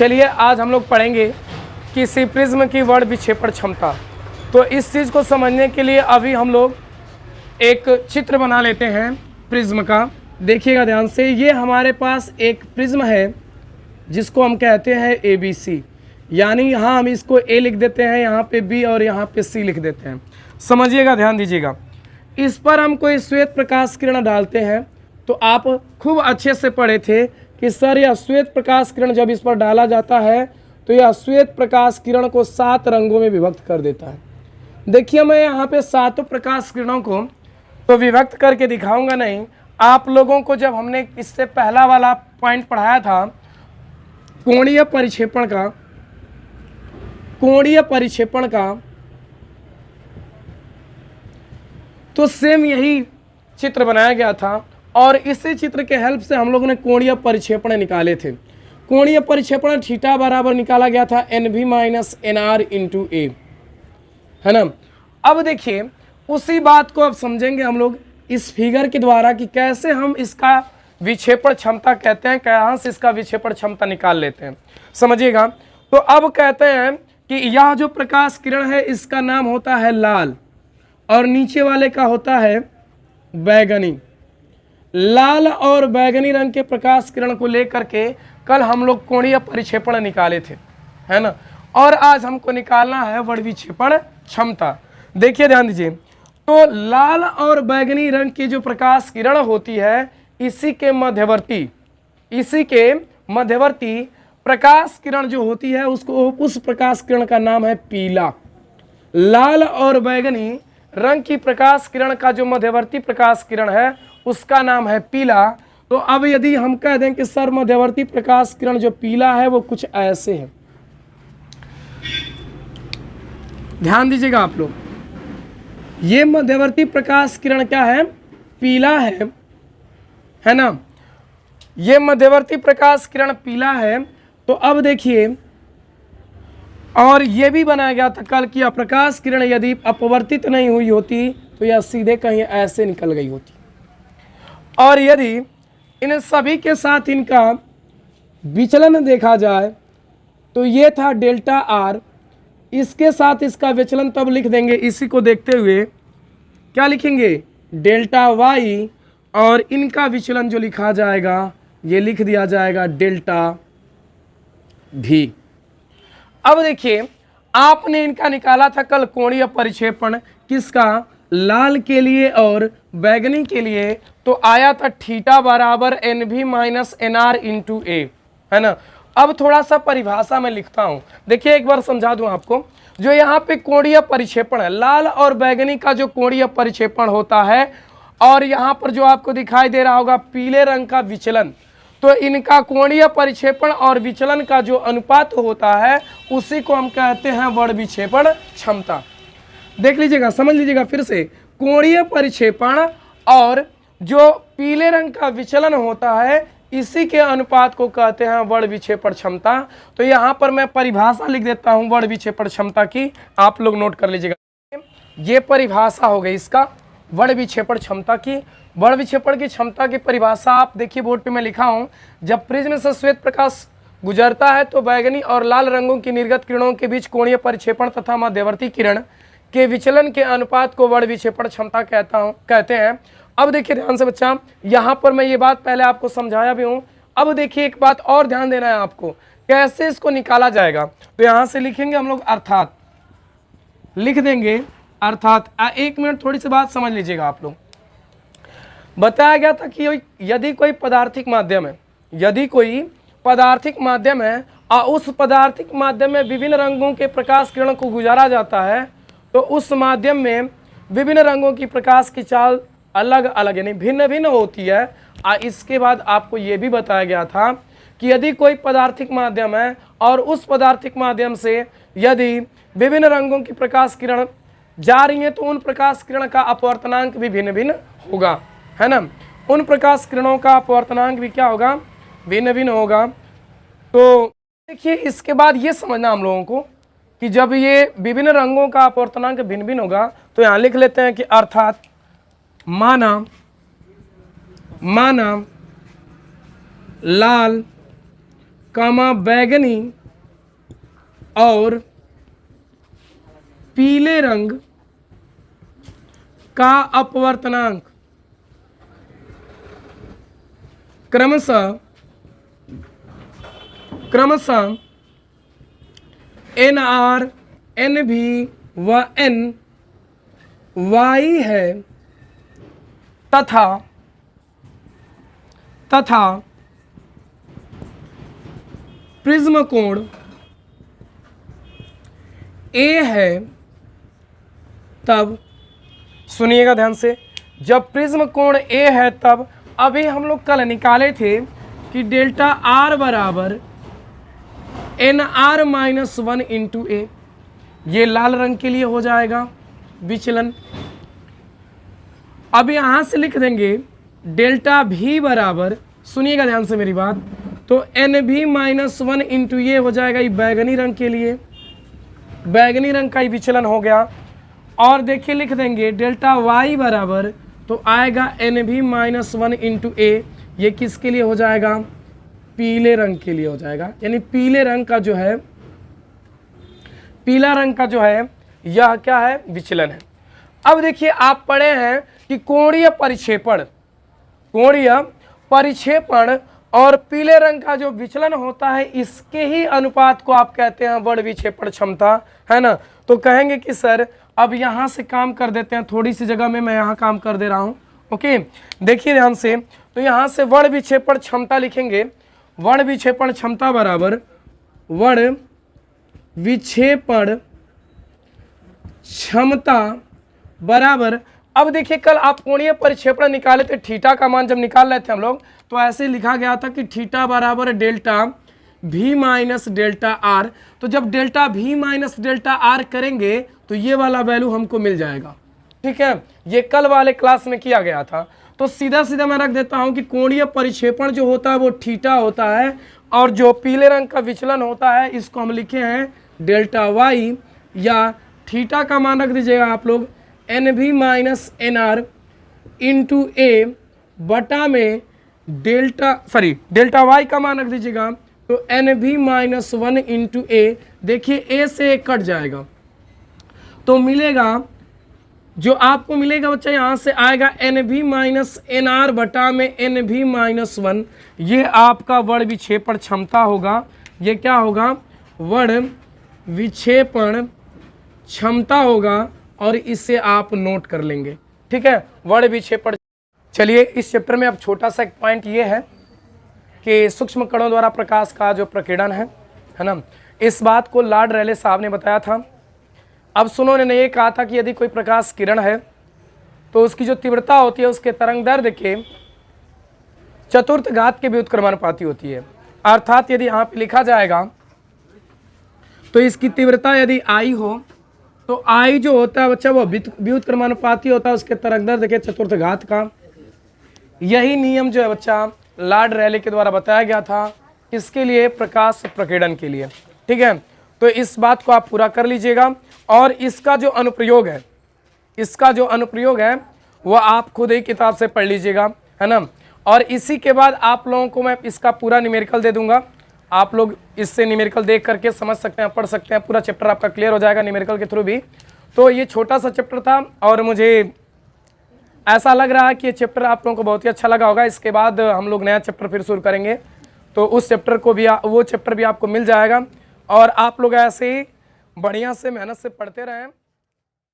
चलिए आज हम लोग पढ़ेंगे किसी प्रिज्म की वर्ण विक्षेपण क्षमता। तो इस चीज़ को समझने के लिए अभी हम लोग एक चित्र बना लेते हैं प्रिज्म का। देखिएगा ध्यान से, ये हमारे पास एक प्रिज्म है जिसको हम कहते हैं ABC, यानी यहाँ हम इसको A लिख देते हैं, यहाँ पे B और यहाँ पे C लिख देते हैं। समझिएगा, ध्यान दीजिएगा। इस पर हम कोई श्वेत प्रकाश किरण डालते हैं तो आप खूब अच्छे से पढ़े थे कि सर यह श्वेत प्रकाश किरण जब इस पर डाला जाता है तो यह श्वेत प्रकाश किरण को 7 रंगों में विभक्त कर देता है। देखिए मैं यहाँ पे 7 प्रकाश किरणों को तो विभक्त करके दिखाऊंगा नहीं। आप लोगों को जब हमने इससे पहला वाला पॉइंट पढ़ाया था कोणीय परिक्षेपण का, तो सेम यही चित्र बनाया गया था और इसी चित्र के हेल्प से हम लोगों ने कोणीय परिक्षेपण निकाले थे। कोणीय परिक्षेपण थीटा बराबर निकाला गया था NV minus NR into A, है ना। अब देखिए उसी बात को अब समझेंगे हम लोग इस फिगर के द्वारा कि कैसे हम इसका विक्षेपण क्षमता कहते हैं, कहाँ से इसका विक्षेपण क्षमता निकाल लेते हैं। समझिएगा, तो अब कहते हैं कि यह जो प्रकाश किरण है इसका नाम होता है लाल और नीचे वाले का होता है बैगनी। लाल और बैगनी रंग के प्रकाश किरण को लेकर के कल हम लोग कोणीय परिक्षेपण निकाले थे, है ना। और आज हमको निकालना है वर्ण विक्षेपण क्षमता। देखिए ध्यान दीजिए, तो लाल और बैगनी रंग की जो प्रकाश किरण होती है इसी के मध्यवर्ती प्रकाश किरण जो होती है उसको, उस प्रकाश किरण का नाम है पीला। लाल और बैगनी रंग की प्रकाश किरण का जो मध्यवर्ती प्रकाश किरण है उसका नाम है पीला। तो अब यदि हम कह दें कि सर मध्यवर्ती प्रकाश किरण जो पीला है वो कुछ ऐसे है, ध्यान दीजिएगा आप लोग, ये मध्यवर्ती प्रकाश किरण क्या है, पीला है ना। ये मध्यवर्ती प्रकाश किरण पीला है। तो अब देखिए, और ये भी बनाया गया था कल कि प्रकाश किरण यदि अपवर्तित नहीं हुई होती तो यह सीधे कहीं ऐसे निकल गई होती, और यदि इन सभी के साथ इनका विचलन देखा जाए तो ये था डेल्टा R, इसके साथ इसका विचलन तब लिख देंगे, इसी को देखते हुए क्या लिखेंगे, डेल्टा Y, और इनका विचलन जो लिखा जाएगा ये लिख दिया जाएगा डेल्टा V। अब देखिए आपने इनका निकाला था कल कोणीय परिक्षेपण, किसका, लाल के लिए और बैगनी के लिए, तो आया था थीटा बराबर NV minus NR into A, है ना। अब थोड़ा सा परिभाषा में लिखता हूं, देखिए एक बार समझा दूं आपको। जो यहाँ पे कोणीय परिक्षेपण है, लाल और बैगनी का जो कोणीय परिक्षेपण होता है, और यहाँ पर जो आपको दिखाई दे रहा होगा पीले रंग का विचलन, तो इनका कोणीय परिक्षेपण और विचलन का जो अनुपात होता है उसी को हम कहते हैं वर्ण विक्षेपण क्षमता। देख लीजिएगा, समझ लीजिएगा फिर से, कोणीय परिक्षेपण और जो पीले रंग का विचलन होता है इसी के अनुपात को कहते हैं वर्ण विक्षेपण क्षमता। तो यहाँ पर मैं परिभाषा लिख देता हूँ वर्ण विक्षेपण क्षमता की, आप लोग नोट कर लीजिएगा। ये परिभाषा हो गई इसका वर्ण विक्षेपण क्षमता की। वर्ण विक्षेपण की क्षमता की परिभाषा आप देखिए बोर्ड पे मैं लिखा हूँ, जब प्रिज्म से श्वेत प्रकाश गुजरता है तो बैगनी और लाल रंगों की निर्गत किरणों के बीच कोणीय परिक्षेपण तथा मध्यवर्ती किरण के विचलन के अनुपात को वर्ण विक्षेपण क्षमता कहते हैं। अब देखिए ध्यान से बच्चा, यहाँ पर मैं ये बात पहले आपको समझाया भी हूँ। अब देखिए एक बात और ध्यान देना है आपको, कैसे इसको निकाला जाएगा। तो यहाँ से लिखेंगे हम लोग अर्थात, लिख देंगे अर्थात। एक मिनट थोड़ी सी बात समझ लीजिएगा आप लोग। बताया गया था कि यदि कोई पदार्थिक माध्यम है और उस पदार्थिक माध्यम में विभिन्न रंगों के प्रकाश किरण को गुजारा जाता है तो उस माध्यम में विभिन्न रंगों की प्रकाश की चाल अलग अलग यानी भिन्न भिन्न होती है। इसके बाद आपको ये भी बताया गया था कि यदि कोई पदार्थिक माध्यम है और उस पदार्थिक माध्यम से यदि विभिन्न रंगों की प्रकाश किरण जा रही है तो उन प्रकाश किरण का अपवर्तनांक भी भिन्न भिन्न होगा, है ना। उन प्रकाश किरणों का अपवर्तनांक भी क्या होगा, भिन्न भिन्न होगा। तो देखिए इसके बाद ये समझना हम लोगों को कि जब ये विभिन्न रंगों का अपवर्तनांक भिन्न भिन्न होगा तो यहाँ लिख लेते हैं कि अर्थात माना लाल कामा बैगनी और पीले रंग का अपवर्तनांक क्रमशः NR, NV व NY है तथा प्रिज्म कोण A है, तब सुनिएगा ध्यान से, जब प्रिज्म कोण A है तब अभी हम लोग कल निकाले थे कि डेल्टा R बराबर NR माइनस 1 इंटू ए, ये लाल रंग के लिए हो जाएगा विचलन। अब यहां से लिख देंगे डेल्टा V बराबर, सुनिएगा ध्यान से मेरी बात, तो NV माइनस 1 इंटू ये हो जाएगा, ये बैगनी रंग के लिए, बैगनी रंग का ही विचलन हो गया। और देखिए लिख देंगे डेल्टा Y बराबर, तो आएगा NV माइनस 1 इंटू ए, ये किसके लिए हो जाएगा, पीले रंग के लिए हो जाएगा, यानी पीले रंग का जो है, पीला रंग का जो है यह क्या है, विचलन है। अब देखिए आप पढ़े हैं कि कोणीय परिक्षेपण और पीले रंग का जो विचलन होता है, इसके ही अनुपात को आप कहते हैं वर्ण विक्षेपण क्षमता, है ना। तो कहेंगे कि सर अब यहाँ से काम कर देते हैं, थोड़ी सी जगह में मैं यहाँ काम कर दे रहा हूँ। ओके, देखिए ध्यान से, तो यहाँ से वर्ण विक्षेपण क्षमता लिखेंगे, वर्ण विक्षेपण क्षमता बराबर वर्ण विक्षेपण क्षमता बराबर, अब देखिए कल आप कोणीय परिक्षेपण निकाले थे, थीटा का मान जब निकाल रहे थे हम लोग, तो ऐसे लिखा गया था कि थीटा बराबर delta V minus delta R। तो जब delta V minus delta R करेंगे तो ये वाला वैल्यू हमको मिल जाएगा, ठीक है। ये कल वाले क्लास में किया गया था। तो सीधा सीधा मैं रख देता हूं कि कोणीय परिक्षेपण जो होता है वो थीटा होता है, और जो पीले रंग का विचलन होता है इसको हम लिखे हैं डेल्टा Y, या थीटा का मान रख दीजिएगा आप लोग NV माइनस NR इंटू ए बटा में डेल्टा Y का मान रख दीजिएगा, तो NV माइनस 1 इंटू ए, देखिए ए से कट जाएगा तो मिलेगा, जो आपको मिलेगा बच्चा यहाँ से आएगा NV माइनस NR बटा में NV माइनस 1, ये आपका वर्ण विक्षेपण क्षमता होगा। ये क्या होगा, वर्ण विक्षेपण क्षमता होगा, और इसे आप नोट कर लेंगे, ठीक है, वर्ण विक्षेपण। चलिए इस चैप्टर में अब छोटा सा एक पॉइंट ये है कि सूक्ष्म कणों द्वारा प्रकाश का जो प्रकीर्णन है ना, इस बात को लॉर्ड रेले साहब ने बताया था। अब सुनो, उन्होंने ये कहा था कि यदि कोई प्रकाश किरण है तो उसकी जो तीव्रता होती है उसके तरंग दैर्ध्य के चतुर्थ घात के व्युत्क्रमानुपाती होती है। अर्थात यदि यहाँ पे लिखा जाएगा तो इसकी तीव्रता यदि I हो तो I जो होता है बच्चा वो व्युत्क्रमानुपाती होता है उसके तरंग दैर्ध्य के चतुर्थ घात का। यही नियम जो है बच्चा लॉर्ड रेले के द्वारा बताया गया था, इसके लिए, प्रकाश प्रकीर्णन के लिए, ठीक है। तो इस बात को आप पूरा कर लीजिएगा, और इसका जो अनुप्रयोग है वो आप खुद ही किताब से पढ़ लीजिएगा, है ना। और इसी के बाद आप लोगों को मैं इसका पूरा न्यूमेरिकल दे दूंगा, आप लोग इससे न्यूमेरिकल देख करके समझ सकते हैं, पढ़ सकते हैं, पूरा चैप्टर आपका क्लियर हो जाएगा न्यूमेरिकल के थ्रू भी। तो ये छोटा सा चैप्टर था और मुझे ऐसा लग रहा है कि ये चैप्टर आप लोगों को बहुत ही अच्छा लगा होगा। इसके बाद हम लोग नया चैप्टर फिर शुरू करेंगे, तो उस चैप्टर को भी वो चैप्टर भी आपको मिल जाएगा, और आप लोग ऐसे ही बढ़िया से मेहनत से पढ़ते रहें।